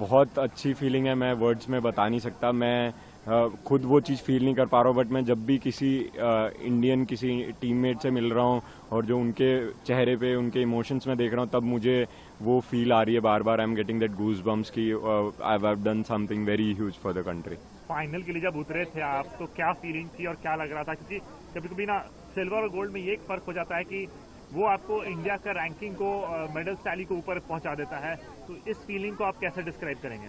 बहुत अच्छी फीलिंग है, मैं वर्ड्स में बता नहीं सकता। मैं खुद वो चीज़ फील नहीं कर पा रहा हूँ, बट मैं जब भी किसी इंडियन किसी टीममेट से मिल रहा हूँ और जो उनके चेहरे पे उनके इमोशंस में देख रहा हूँ, तब मुझे वो फील आ रही है बार बार। I am getting that goosebumps की I have done something very huge for the country. Final के लिए जब उतरे थे आप, तो क्या फीलिंग थी और क्या लग रहा था? क्योंकि कभी कभी ना सिल्वर और गोल्ड में ये एक फर्क हो जाता है कि वो आपको इंडिया का रैंकिंग को, मेडल टैली को ऊपर पहुंचा देता है। तो इस फीलिंग को आप कैसे डिस्क्राइब करेंगे?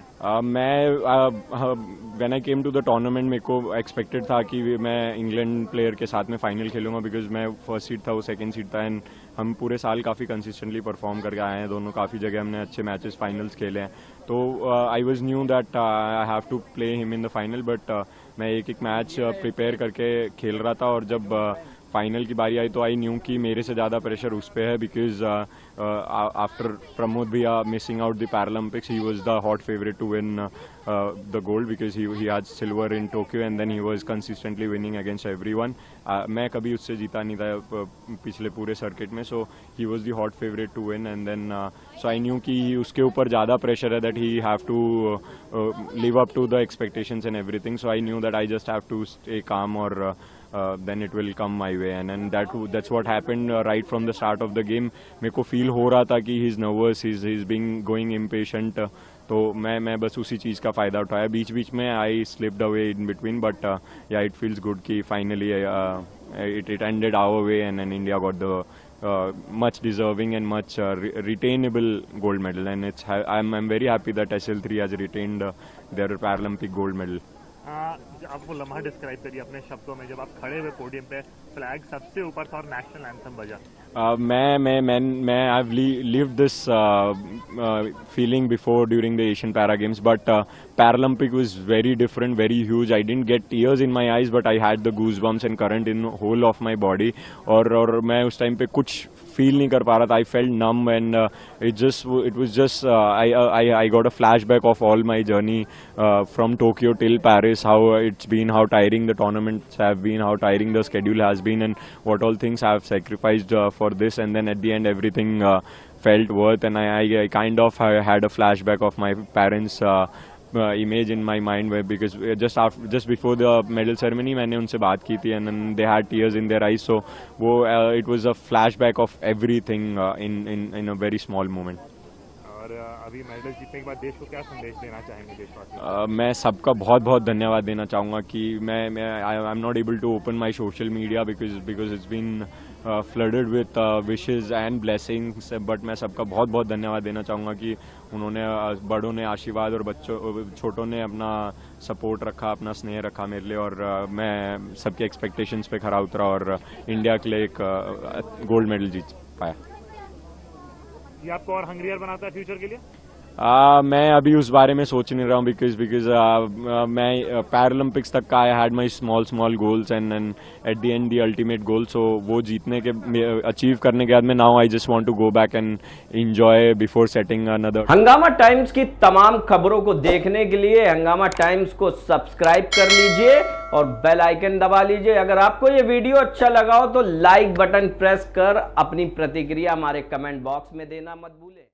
When I came to the tournament, मेरे को एक्सपेक्टेड था कि मैं इंग्लैंड प्लेयर के साथ में फाइनल खेलूंगा, बिकॉज मैं फर्स्ट सीड था, वो सेकंड सीड था। एंड हम पूरे साल काफ़ी कंसिस्टेंटली परफॉर्म करके आए हैं दोनों, काफ़ी जगह हमने अच्छे मैचेस फाइनल्स खेले हैं। तो I was knew that I have to play him in the final, but मैं एक एक मैच प्रिपेयर करके खेल रहा था। और जब फाइनल की बारी आई तो आई न्यू कि मेरे से ज़्यादा प्रेशर उस पर है, because after Pramod bhaiya missing out the Paralympics, he was the hot favourite to win the gold, because he had silver in Tokyo and then he was consistently winning against everyone. मैं कभी उससे जीता नहीं था पिछले पूरे सर्किट में, so he was the hot favourite to win. And then so I knew कि उसके ऊपर ज़्यादा प्रेशर है, that he have to live up to the expectations and everything. So I knew that I just have to stay calm और then it will come my way, and that's what happened right from the start of the game. मेरे को feel हो रहा था कि he's nervous, he's being going impatient, तो मैं बस उसी चीज़ का फ़ायदा उठाया। बीच बीच में I slipped away in between, but yeah, it feels good कि finally it ended our way, and then India got the much deserving and much retainable gold medal, and I'm very happy that SL3 has retained their Paralympic gold medal. आप वो लम्हा describe करिए अपने शब्दों में, जब आप खड़े हुए पोडियम पे, फ्लैग सबसे ऊपर था और नेशनल एंथम बजा। मैं I've lived this feeling before during the Asian Para Games, but Paralympic was very different, very huge. I didn't get tears in my eyes, but I had the goosebumps and current in whole of my body. और मैं उस time पे कुछ feel नहीं कर पा रहा था. I felt numb, and it was just I got a flashback of all my journey from Tokyo till Paris, how it's been, how tiring the tournaments have been, how tiring the schedule has been, and what all things I have sacrificed for this, and then at the end everything felt worth. And I kind of had a flashback of my parents' image in my mind, where because just before the medal ceremony मैंने उनसे बात की थी, and then they had tears in their eyes, so वो it was a flashback of everything in a very small moment. और अभी medal जीतने के बाद देश को क्या संदेश देना चाहेंगे देशवासियों? मैं सबका बहुत बहुत धन्यवाद देना चाहूँगा कि मैं I am not able to open my social media because it's been flooded with wishes and blessings, but मैं सबका बहुत बहुत धन्यवाद देना चाहूँगा कि उन्होंने, बड़ों ने आशीर्वाद और छोटों ने अपना सपोर्ट रखा, अपना स्नेह रखा मेरे लिए, और मैं सबके एक्सपेक्टेशंस पे खरा उतरा और इंडिया के लिए एक गोल्ड मेडल जीत पाया। ये आपको और हंग्रियर बनाता है फ्यूचर के लिए? मैं अभी उस बारे में सोच नहीं रहा हूँ, बिकॉज मैं पैरालंपिक्स तक का I had my small goals, and at the end the ultimate goal, so वो जीतने के अचीव करने के बाद में now I just want to go back and enjoy before setting another. Hungama times की तमाम खबरों को देखने के लिए हंगामा टाइम्स को सब्सक्राइब कर लीजिए और बेल आइकन दबा लीजिए। अगर आपको ये वीडियो अच्छा लगा हो तो लाइक बटन प्रेस कर अपनी प्रतिक्रिया हमारे कमेंट बॉक्स में देना मत भूलें।